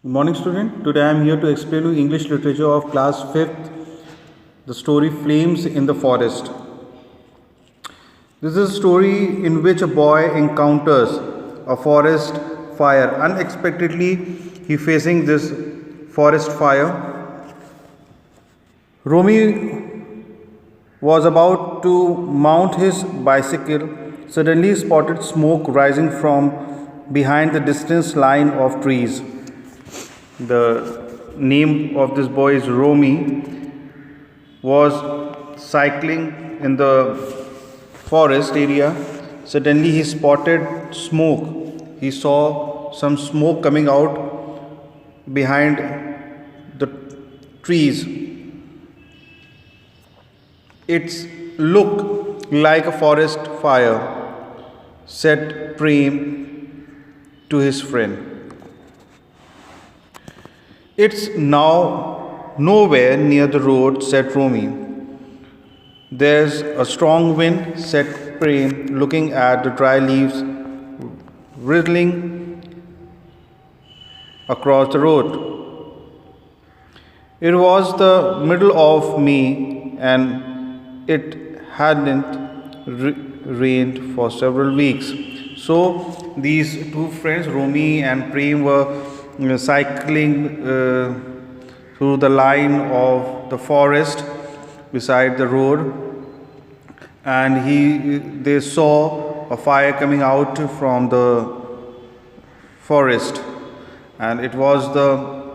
Good morning, student. Today I am here to explain you English literature of class 5th, the story Flames in the Forest. This is a story in which a boy encounters a forest fire. Unexpectedly, he facing this forest fire. Romy was about to mount his bicycle. Suddenly, he spotted smoke rising from behind the distant line of trees. The name of this boy is Romy, was cycling in the forest area. Suddenly he spotted smoke. He saw some smoke coming out behind the trees. It's look like a forest fire, said Prem to his friend. It's now nowhere near the road, said Romy. There's a strong wind, said Prem, looking at the dry leaves whirling across the road. It was the middle of May and it hadn't rained for several weeks. So these two friends, Romy and Prem, were cycling through the line of the forest beside the road, and they saw a fire coming out from the forest, and it was the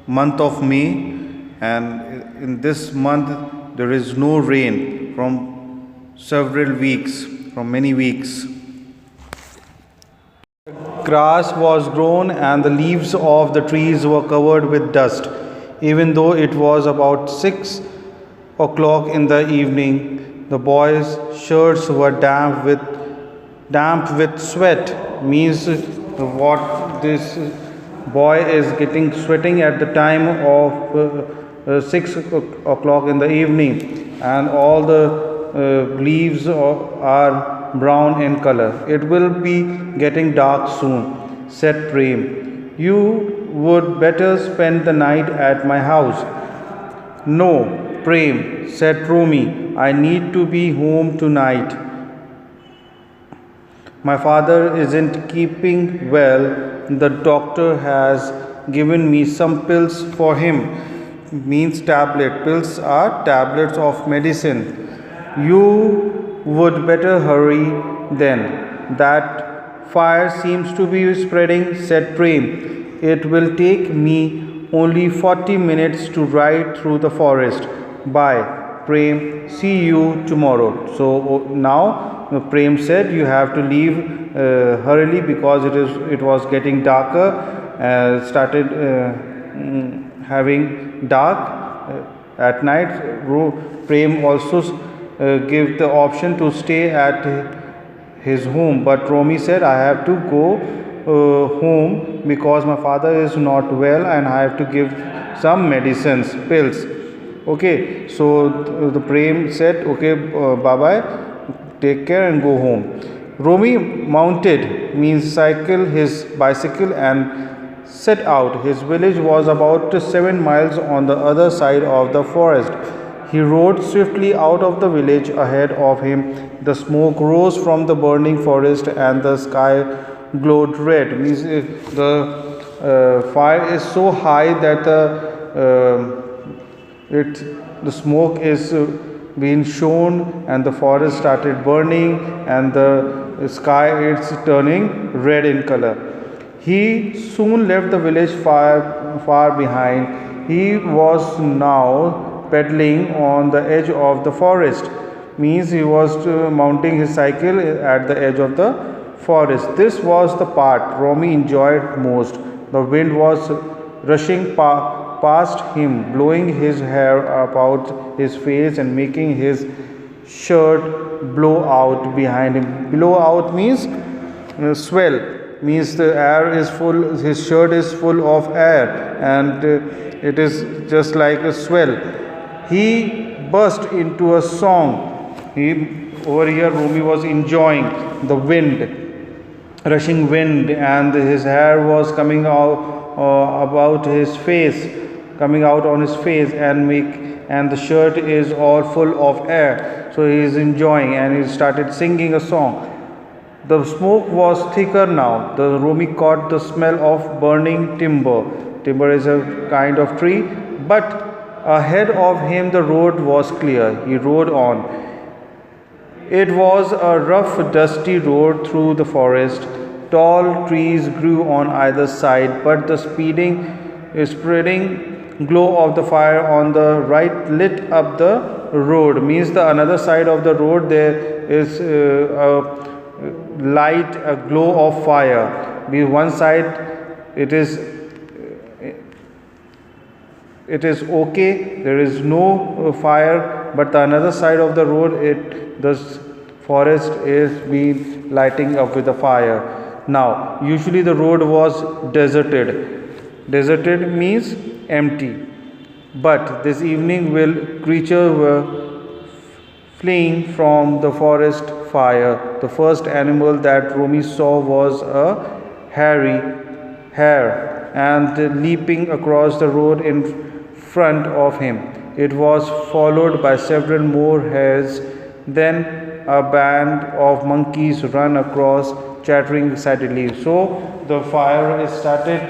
month of May, and in this month there is no rain from several weeks, from many weeks. Grass was grown and the leaves of the trees were covered with dust. Even though it was about 6 o'clock in the evening, the boys' shirts were damp with sweat. Means what this boy is getting sweating at the time of 6 o'clock in the evening, and all the leaves are brown in color. It will be getting dark soon, said Prem. You would better spend the night at my house. No, Prem, said Romy. I need to be home tonight. My father isn't keeping well. The doctor has given me some pills for him. Means tablet. Pills are tablets of medicine. You would better hurry then. That fire seems to be spreading, said Prem. It will take me only 40 minutes to ride through the forest. Bye, Prem. See you tomorrow. So now Prem said you have to leave hurriedly because it was getting darker. Started having dark at night. Prem also give the option to stay at his home, but Romy said I have to go home because my father is not well and I have to give some medicines, pills. Okay, so the Prem said okay, bye bye, take care and go home. Romy mounted, means cycle, his bicycle and set out. His village was about 7 miles on the other side of the forest. He rode swiftly out of the village. Ahead of him, the smoke rose from the burning forest and the sky glowed red. Means the fire is so high that the smoke is being shown and the forest started burning and the sky is turning red in color. He soon left the village far behind. He was now pedaling on the edge of the forest. Means he was mounting his cycle at the edge of the forest. This was the part Romy enjoyed most. The wind was rushing past him, blowing his hair about his face and making his shirt blow out behind him. Blow out means swell, means the air is full, his shirt is full of air, and it is just like a swell. He burst into a song. Over here Romy was enjoying the wind, rushing wind, and his hair was coming out about his face, coming out on his face, and the shirt is all full of air. So he is enjoying, and he started singing a song. The smoke was thicker now. The Romi caught the smell of burning timber. Timber is a kind of tree, but ahead of him the road was clear. He rode on. It was a rough, dusty road through the forest. Tall trees grew on either side, but the spreading glow of the fire on the right lit up the road. Means the another side of the road there is a light, a glow of fire. Be one side it is okay, there is no fire, but the another side of the road, the forest is being lighting up with the fire. Now usually the road was deserted means empty, but this evening creatures were fleeing from the forest fire. The first animal that Romi saw was a hare, and leaping across the road in front of him. It was followed by several more hares. Then a band of monkeys ran across, chattering excitedly. So the fire is started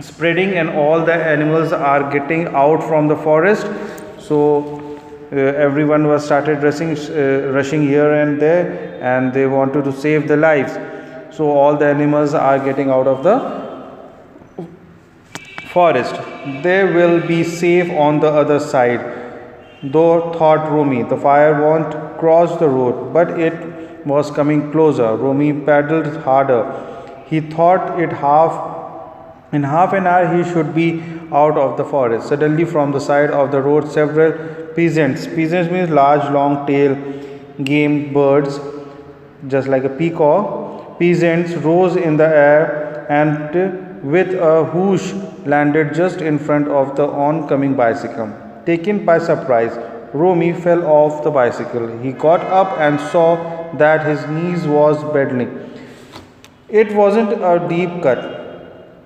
spreading, and all the animals are getting out from the forest. So everyone was started rushing here and there, and they wanted to save their lives. So all the animals are getting out of the forest. They will be safe on the other side, though, thought Romi. The fire won't cross the road, but it was coming closer. Romi paddled harder. He thought in half an hour he should be out of the forest. Suddenly from the side of the road several peasants means large long tail game birds, just like a peacock. Peasants rose in the air and with a whoosh landed just in front of the oncoming bicycle. Taken by surprise, Romi fell off the bicycle. He got up and saw that his knees was badly. It wasn't a deep cut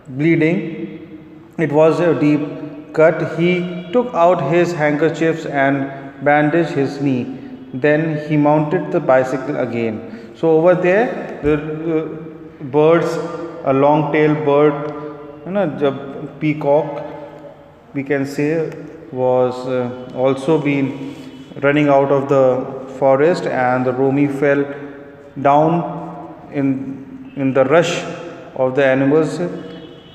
bleeding, it was a deep cut. He took out his handkerchiefs and bandaged his knee. Then he mounted the bicycle again. So over there, the birds, a long-tailed bird, the peacock, we can say, was also been running out of the forest, and the Romi fell down in the rush of the animals.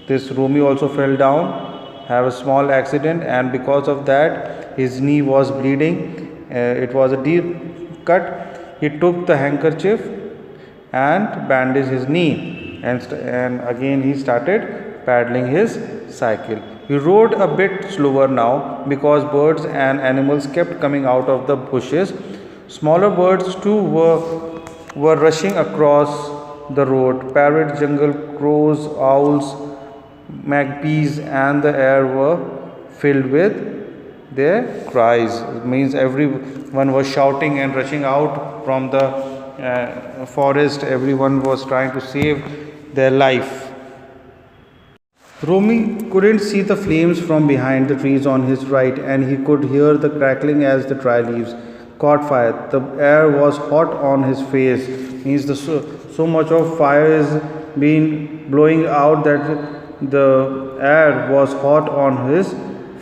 This Romi also fell down, have a small accident, and because of that his knee was bleeding. It was a deep cut. He took the handkerchief and bandaged his knee, and again he started paddling his cycle. He rode a bit slower now because birds and animals kept coming out of the bushes. Smaller birds too were rushing across the road. Parrots, jungle crows, owls, magpies, and the air were filled with their cries. It means everyone was shouting and rushing out from the forest. Everyone was trying to save their life. Romi couldn't see the flames from behind the trees on his right, and he could hear the crackling as the dry leaves caught fire. The air was hot on his face. Means so much of fire is being blowing out that the air was hot on his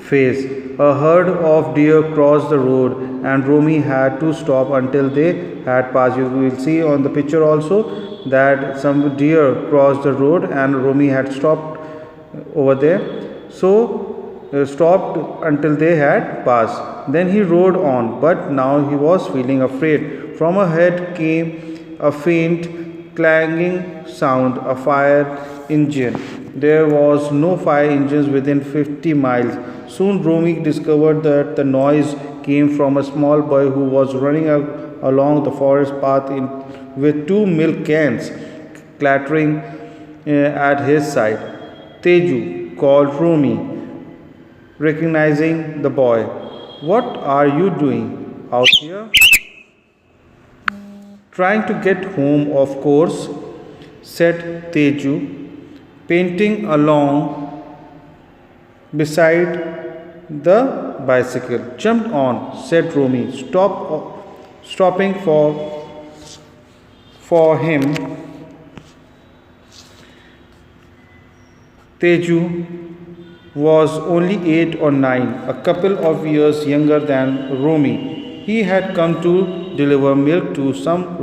face. A herd of deer crossed the road, and Romi had to stop until they had passed. You will see on the picture also that some deer crossed the road, and Romi had stopped over there. So stopped until they had passed. Then he rode on, but now he was feeling afraid. From ahead came a faint clanging sound, a fire engine. There was no fire engines within 50 miles. Soon Romi discovered that the noise came from a small boy who was running along the forest path with two milk cans clattering at his side. Teju, called Romi, recognizing the boy. "What are you doing out here?" "Trying to get home, of course," said Teju. painting along beside the bicycle. Jumped on, said Romy, stopping for him. Teju was only 8 or 9, a couple of years younger than Romy. He had come to deliver milk to some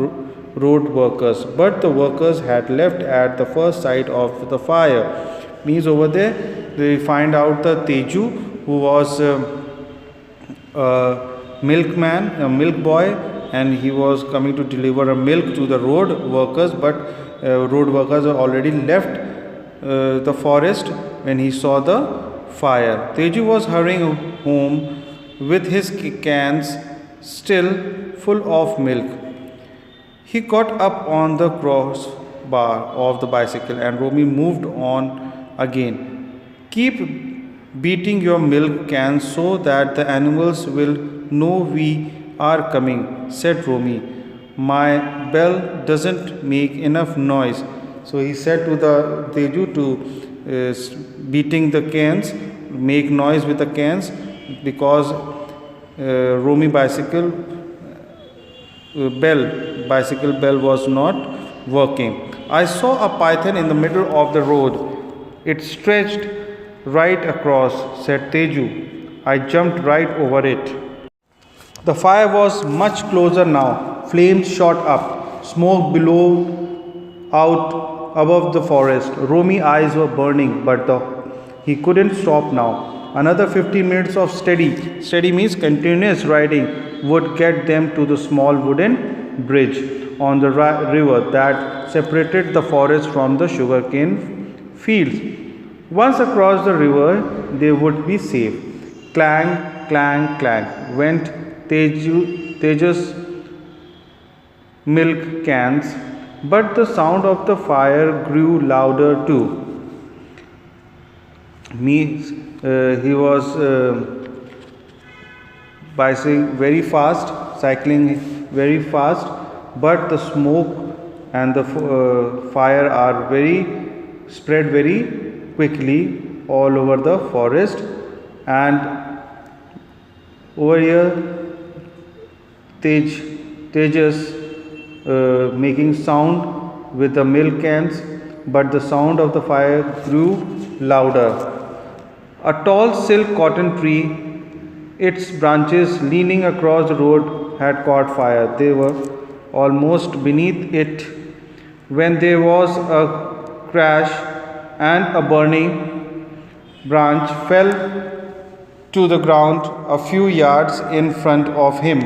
road workers, but the workers had left at the first sight of the fire. Means over there they find out that Teju, who was a milkman, a milk boy, and he was coming to deliver a milk to the road workers, but road workers are already left the forest when he saw the fire. Teju was hurrying home with his cans still full of milk. He got up on the crossbar of the bicycle and Romy moved on again. Keep beating your milk cans so that the animals will know we are coming, said Romy. My bell doesn't make enough noise. So he said to the Teju to beating the cans, make noise with the cans, because Romy bicycle bell was not working. I saw a python in the middle of the road. It stretched right across, said Teju. I jumped right over it. The fire was much closer now. Flames shot up. Smoke billowed out above the forest. Romy eyes were burning, but he couldn't stop now. Another 15 minutes of steady means continuous riding, would get them to the small wooden bridge on the river that separated the forest from the sugarcane fields. Once across the river, they would be safe. Clang, clang, clang went Teju's milk cans, but the sound of the fire grew louder too. He was bicycling very fast, but the smoke and the fire are spread very quickly all over the forest. And over here Tejas making sound with the milk cans, but the sound of the fire grew louder. A tall silk cotton tree, its branches leaning across the road, had caught fire. They were almost beneath it when there was a crash and a burning branch fell to the ground a few yards in front of him.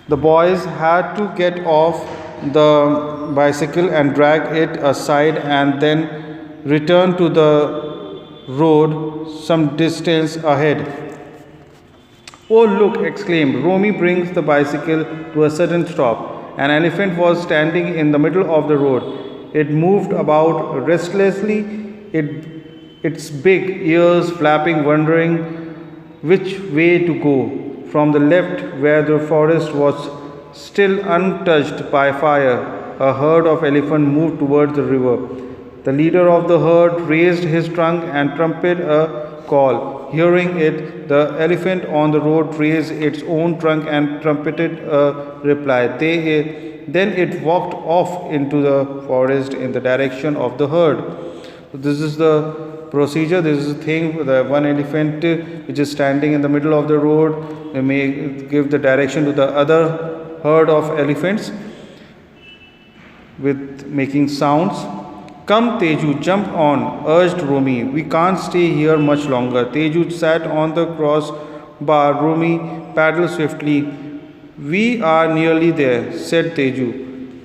The boys had to get off the bicycle and drag it aside and then return to the road some distance ahead. Oh, look, exclaimed Romy, brings the bicycle to a sudden stop. An elephant was standing in the middle of the road. It moved about restlessly, its big ears flapping, wondering which way to go. From the left, where the forest was still untouched by fire, a herd of elephants moved towards the river. The leader of the herd raised his trunk and trumpeted a call. Hearing it, the elephant on the road raised its own trunk and trumpeted a reply. Then it walked off into the forest in the direction of the herd. This is the procedure. This is the thing. The one elephant which is standing in the middle of the road may give the direction to the other herd of elephants with making sounds. Come, Teju, jump on, urged Romy. We can't stay here much longer. Teju sat on the crossbar. Romy paddled swiftly. We are nearly there, said Teju.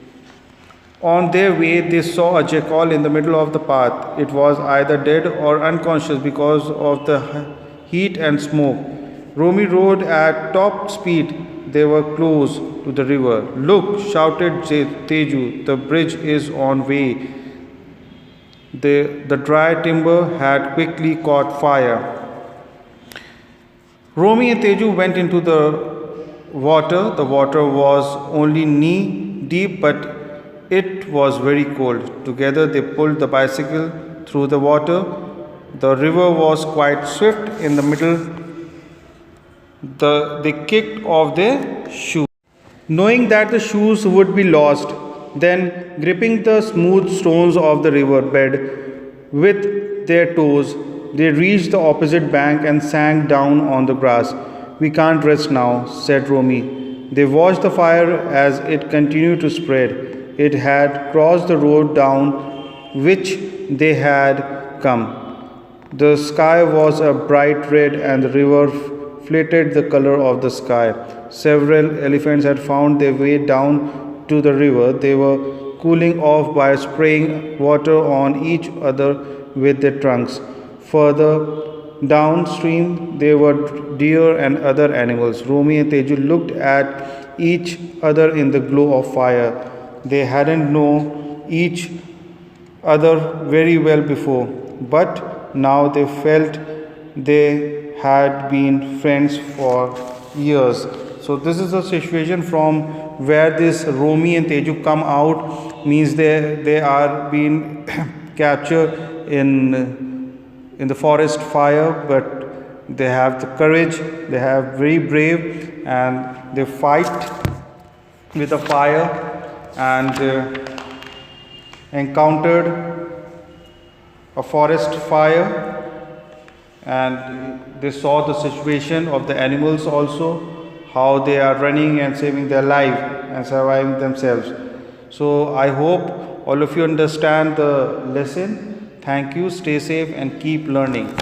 On their way, they saw a jackal in the middle of the path. It was either dead or unconscious because of the heat and smoke. Romy rode at top speed. They were close to the river. Look, shouted Teju, the bridge is on way. The dry timber had quickly caught fire. Romy and Teju went into the water. The water was only knee deep, but it was very cold. Together they pulled the bicycle through the water. The river was quite swift. In the middle, they kicked off their shoes. Knowing that the shoes would be lost, then gripping the smooth stones of the river bed with their toes, they reached the opposite bank and sank down on the grass. We can't rest now, said Romy. They watched the fire as it continued to spread. It had crossed the road down which they had come. The sky was a bright red and the river flattered the color of the sky. Several elephants had found their way down to the river. They were cooling off by spraying water on each other with their trunks. Further downstream, there were deer and other animals. Romy and Teju looked at each other in the glow of fire. They hadn't known each other very well before, but now they felt they had been friends for years. So this is the situation from where this Romy and Teju come out, means they are being captured in the forest fire, but they have the courage, they have very brave, and they fight with the fire and encountered a forest fire, and they saw the situation of the animals also, how they are running and saving their life and surviving themselves. So I hope all of you understand the lesson. Thank you, stay safe and keep learning.